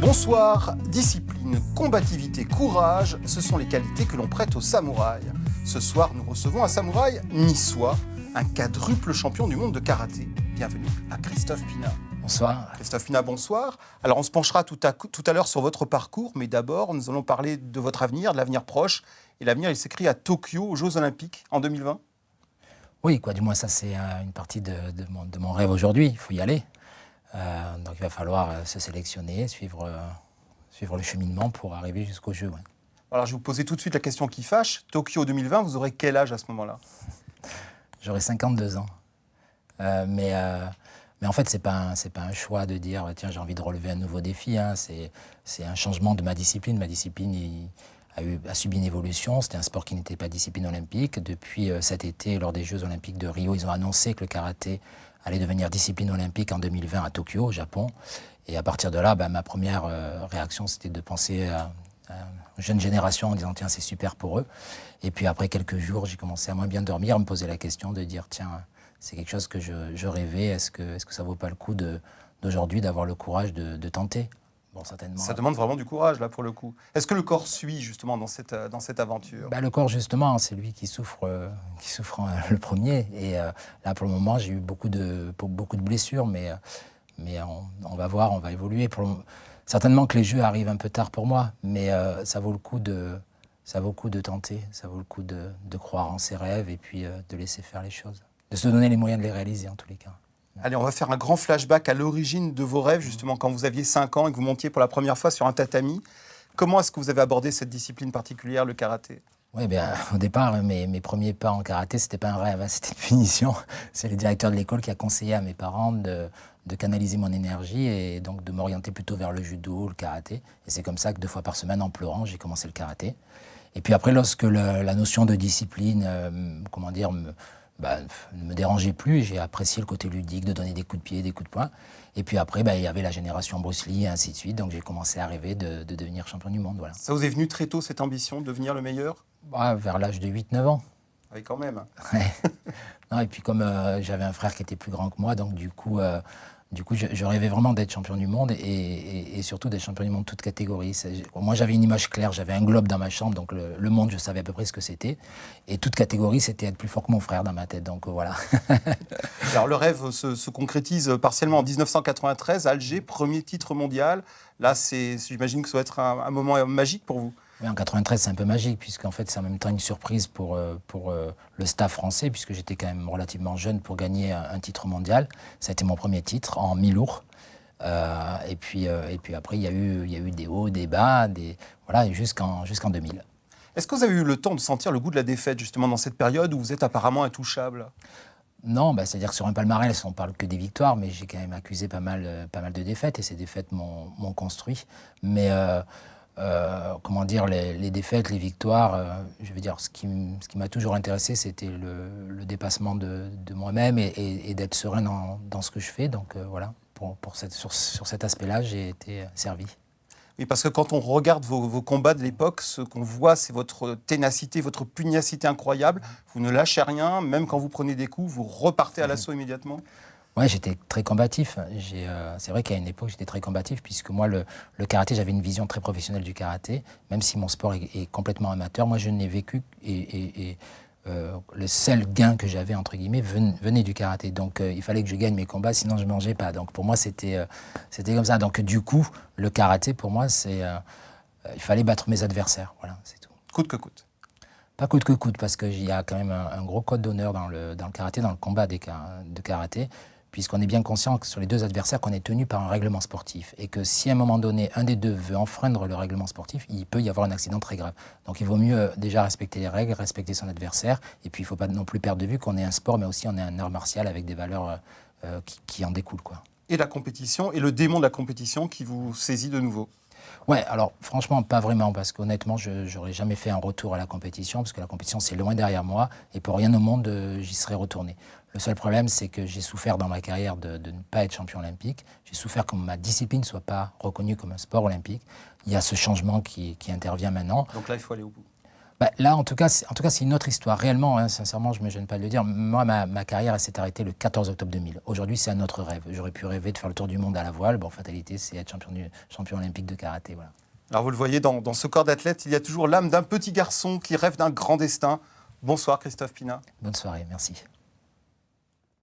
Bonsoir, discipline, combativité, courage, ce sont les qualités que l'on prête aux samouraïs. Ce soir, nous recevons un samouraï niçois, un quadruple champion du monde de karaté. Bienvenue à Christophe Pina. Bonsoir. Christophe Pina, bonsoir. Alors, on se penchera tout à l'heure sur votre parcours, mais d'abord, nous allons parler de votre avenir, de l'avenir proche. Et l'avenir, il s'écrit à Tokyo, aux Jeux Olympiques, en 2020. Oui, du moins, ça, c'est une partie de mon rêve aujourd'hui. Il faut y aller. Donc, il va falloir se sélectionner, suivre le cheminement pour arriver jusqu'au jeu. Ouais. Alors, je vais vous poser tout de suite la question qui fâche. Tokyo 2020, vous aurez quel âge à ce moment-là? J'aurai 52 ans. Mais en fait, c'est pas un choix de dire tiens, j'ai envie de relever un nouveau défi. Hein. C'est un changement de ma discipline. Ma discipline a subi une évolution. C'était un sport qui n'était pas discipline olympique. Depuis cet été, lors des Jeux olympiques de Rio, ils ont annoncé que le karaté allait devenir discipline olympique en 2020 à Tokyo, au Japon. Et à partir de là, ma première réaction, c'était de penser à une jeune génération en disant tiens, c'est super pour eux. Et puis après quelques jours, j'ai commencé à moins bien dormir, à me poser la question de dire tiens, c'est quelque chose que je rêvais. Est-ce que ça vaut pas le coup d'aujourd'hui d'avoir le courage de tenter? Bon, certainement. Ça demande vraiment du courage, là, pour le coup. Est-ce que le corps suit, justement, dans cette aventure? Le corps, justement, c'est lui qui souffre le premier. Et là, pour le moment, j'ai eu beaucoup de blessures, mais on va voir, on va évoluer. Certainement que les Jeux arrivent un peu tard pour moi, mais ça vaut le coup de tenter, ça vaut le coup de croire en ses rêves et puis de laisser faire les choses, de se donner les moyens de les réaliser, en tous les cas. Allez, on va faire un grand flashback à l'origine de vos rêves, justement, quand vous aviez 5 ans et que vous montiez pour la première fois sur un tatami. Comment est-ce que vous avez abordé cette discipline particulière, le karaté? Oui, au départ, mes premiers pas en karaté, c'était pas un rêve, hein, c'était une punition. C'est le directeur de l'école qui a conseillé à mes parents de canaliser mon énergie et donc de m'orienter plutôt vers le judo, le karaté. Et c'est comme ça que 2 fois par semaine, en pleurant, j'ai commencé le karaté. Et puis après, lorsque la notion de discipline, ne me dérangeait plus, j'ai apprécié le côté ludique de donner des coups de pied, des coups de poing. Et puis après, il y avait la génération Bruce Lee et ainsi de suite. Donc j'ai commencé à rêver de devenir champion du monde. Voilà. Ça vous est venu très tôt, cette ambition de devenir le meilleur? Vers l'âge de 8-9 ans. Oui, quand même. Ouais. Non, et puis comme j'avais un frère qui était plus grand que moi, donc du coup je rêvais vraiment d'être champion du monde et surtout d'être champion du monde toute catégorie. Moi, j'avais une image claire, j'avais un globe dans ma chambre, donc le monde, je savais à peu près ce que c'était. Et toute catégorie, c'était être plus fort que mon frère dans ma tête, donc voilà. Alors, le rêve se concrétise partiellement en 1993, Alger, premier titre mondial. Là, j'imagine que ça doit être un moment magique pour vous. Oui, en 93, c'est un peu magique, puisqu'en fait, c'est en même temps une surprise pour le staff français, puisque j'étais quand même relativement jeune pour gagner un titre mondial. Ça a été mon premier titre en mi-lourd. Et puis après, il y a eu des hauts, des bas, jusqu'en 2000. Est-ce que vous avez eu le temps de sentir le goût de la défaite, justement, dans cette période où vous êtes apparemment intouchable? Non, c'est-à-dire que sur un palmarès, on ne parle que des victoires, mais j'ai quand même accusé pas mal de défaites, et ces défaites m'ont construit. Mais les défaites, les victoires, ce qui m'a toujours intéressé, c'était le dépassement de moi-même et d'être serein dans ce que je fais. Donc voilà, sur cet aspect-là, j'ai été servi. Oui, parce que quand on regarde vos combats de l'époque, ce qu'on voit, c'est votre ténacité, votre pugnacité incroyable. Vous ne lâchez rien, même quand vous prenez des coups, vous repartez à l'assaut immédiatement. Oui, j'étais très combatif. C'est vrai qu'à une époque, j'étais très combatif, puisque moi, le karaté, j'avais une vision très professionnelle du karaté. Même si mon sport est complètement amateur, moi, je n'ai vécu le seul gain que j'avais, entre guillemets, venait du karaté. Donc, il fallait que je gagne mes combats, sinon je ne mangeais pas. Donc, pour moi, c'était comme ça. Donc, du coup, le karaté, pour moi, il fallait battre mes adversaires. Voilà, c'est tout. Coûte que coûte. Pas coûte que coûte, parce qu'il y a quand même un gros code d'honneur dans le karaté, dans le combat de karaté, puisqu'on est bien conscient que sur les 2 adversaires, qu'on est tenu par un règlement sportif. Et que si à un moment donné, un des 2 veut enfreindre le règlement sportif, il peut y avoir un accident très grave. Donc il vaut mieux déjà respecter les règles, respecter son adversaire. Et puis il ne faut pas non plus perdre de vue qu'on est un sport, mais aussi on est un art martial avec des valeurs qui en découlent, quoi. Et la compétition, et le démon de la compétition qui vous saisit de nouveau? Ouais, alors franchement, pas vraiment, parce qu'honnêtement, je n'aurais jamais fait un retour à la compétition, parce que la compétition, c'est loin derrière moi, et pour rien au monde, j'y serais retourné. Le seul problème, c'est que j'ai souffert dans ma carrière de ne pas être champion olympique. J'ai souffert que ma discipline ne soit pas reconnue comme un sport olympique. Il y a ce changement qui intervient maintenant. Donc là, il faut aller au bout. Là, en tout cas, c'est une autre histoire. Réellement, hein, sincèrement, je ne me gêne pas de le dire. Moi, ma carrière, elle s'est arrêtée le 14 octobre 2000. Aujourd'hui, c'est un autre rêve. J'aurais pu rêver de faire le tour du monde à la voile. Bon, fatalité, c'est être champion olympique de karaté. Voilà. Alors vous le voyez, dans ce corps d'athlète, il y a toujours l'âme d'un petit garçon qui rêve d'un grand destin. Bonsoir Christophe Pina. Bonne soirée, merci.